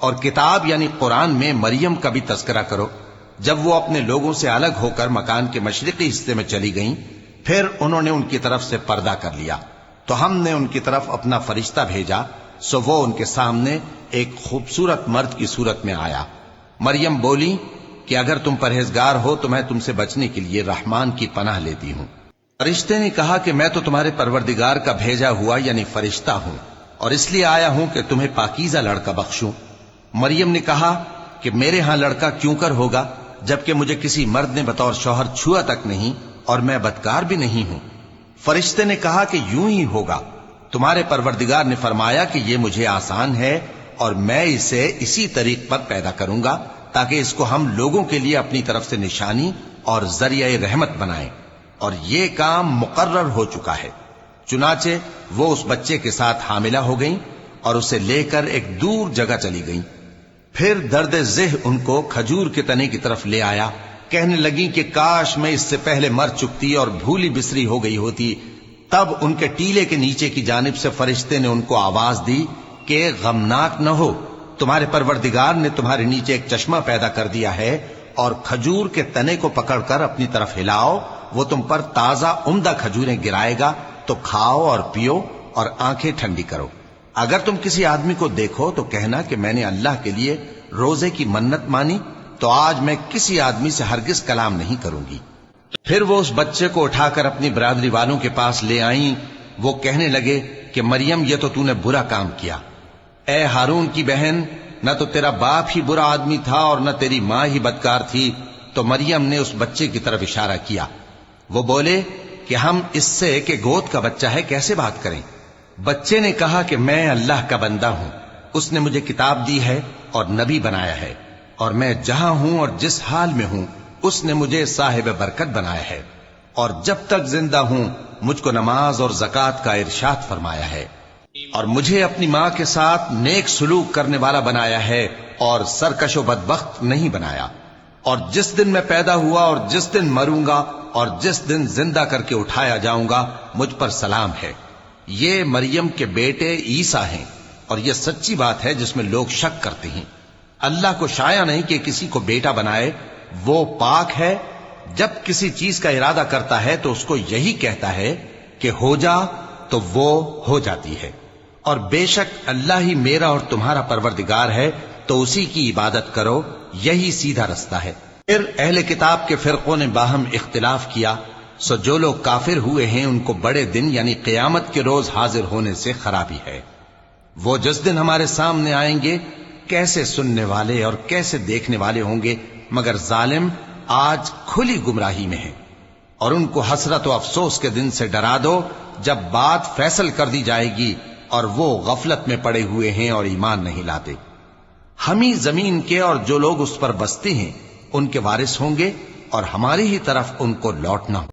اور کتاب یعنی قرآن میں مریم کا بھی تذکرہ کرو، جب وہ اپنے لوگوں سے الگ ہو کر مکان کے مشرقی حصے میں چلی گئیں، پھر انہوں نے ان کی طرف سے پردہ کر لیا، تو ہم نے ان کی طرف اپنا فرشتہ بھیجا، سو وہ ان کے سامنے ایک خوبصورت مرد کی صورت میں آیا۔ مریم بولی کہ اگر تم پرہیزگار ہو تو میں تم سے بچنے کے لیے رحمان کی پناہ لیتی ہوں۔ فرشتے نے کہا کہ میں تو تمہارے پروردگار کا بھیجا ہوا یعنی فرشتہ ہوں، اور اس لیے آیا ہوں کہ تمہیں پاکیزہ لڑکا بخشوں۔ مریم نے کہا کہ میرے ہاں لڑکا کیوں کر ہوگا، جبکہ مجھے کسی مرد نے بطور شوہر چھوا تک نہیں، اور میں بدکار بھی نہیں ہوں۔ فرشتے نے کہا کہ یوں ہی ہوگا، تمہارے پروردگار نے فرمایا کہ یہ مجھے آسان ہے، اور میں اسے اسی طریق پر پیدا کروں گا تاکہ اس کو ہم لوگوں کے لیے اپنی طرف سے نشانی اور ذریعہ رحمت بنائیں، اور یہ کام مقرر ہو چکا ہے۔ چنانچہ وہ اس بچے کے ساتھ حاملہ ہو گئیں اور اسے لے کر ایک دور جگہ چلی گئیں۔ پھر درد ذہ ان کو کھجور کے تنے کی طرف لے آیا، کہنے لگیں کہ کاش میں اس سے پہلے مر چکتی اور بھولی بسری ہو گئی ہوتی۔ تب ان کے ٹیلے کے نیچے کی جانب سے فرشتے نے ان کو آواز دی کہ غمناک نہ ہو، تمہارے پروردگار نے تمہارے نیچے ایک چشمہ پیدا کر دیا ہے، اور کھجور کے تنے کو پکڑ کر اپنی طرف ہلاؤ، وہ تم پر تازہ عمدہ کھجوریں گرائے گا، تو کھاؤ اور پیو اور آنکھیں ٹھنڈی کرو۔ اگر تم کسی آدمی کو دیکھو تو کہنا کہ میں نے اللہ کے لیے روزے کی منت مانی، تو آج میں کسی آدمی سے ہرگز کلام نہیں کروں گی۔ پھر وہ اس بچے کو اٹھا کر اپنی برادری والوں کے پاس لے آئیں۔ وہ کہنے لگے کہ مریم یہ تو نے برا کام کیا، اے ہارون کی بہن، نہ تو تیرا باپ ہی برا آدمی تھا اور نہ تیری ماں ہی بدکار تھی۔ تو مریم نے اس بچے کی طرف اشارہ کیا۔ وہ بولے کہ ہم اس سے کہ گود کا بچہ ہے کیسے بات کریں؟ بچے نے کہا کہ میں اللہ کا بندہ ہوں، اس نے مجھے کتاب دی ہے اور نبی بنایا ہے، اور میں جہاں ہوں اور جس حال میں ہوں اس نے مجھے صاحب برکت بنایا ہے، اور جب تک زندہ ہوں مجھ کو نماز اور زکوٰۃ کا ارشاد فرمایا ہے، اور مجھے اپنی ماں کے ساتھ نیک سلوک کرنے والا بنایا ہے اور سرکش و بدبخت نہیں بنایا، اور جس دن میں پیدا ہوا اور جس دن مروں گا اور جس دن زندہ کر کے اٹھایا جاؤں گا مجھ پر سلام ہے۔ یہ مریم کے بیٹے عیسیٰ ہیں، اور یہ سچی بات ہے جس میں لوگ شک کرتے ہیں۔ اللہ کو شایع نہیں کہ کسی کو بیٹا بنائے، وہ پاک ہے، جب کسی چیز کا ارادہ کرتا ہے تو اس کو یہی کہتا ہے کہ ہو جا، تو وہ ہو جاتی ہے۔ اور بے شک اللہ ہی میرا اور تمہارا پروردگار ہے، تو اسی کی عبادت کرو، یہی سیدھا رستہ ہے۔ پھر اہل کتاب کے فرقوں نے باہم اختلاف کیا، سو جو لوگ کافر ہوئے ہیں ان کو بڑے دن یعنی قیامت کے روز حاضر ہونے سے خرابی ہے۔ وہ جس دن ہمارے سامنے آئیں گے کیسے سننے والے اور کیسے دیکھنے والے ہوں گے، مگر ظالم آج کھلی گمراہی میں ہیں۔ اور ان کو حسرت و افسوس کے دن سے ڈرا دو جب بات فیصل کر دی جائے گی اور وہ غفلت میں پڑے ہوئے ہیں اور ایمان نہیں لاتے۔ ہم ہی زمین کے اور جو لوگ اس پر بستے ہیں ان کے وارث ہوں گے، اور ہماری ہی طرف ان کو لوٹنا ہو۔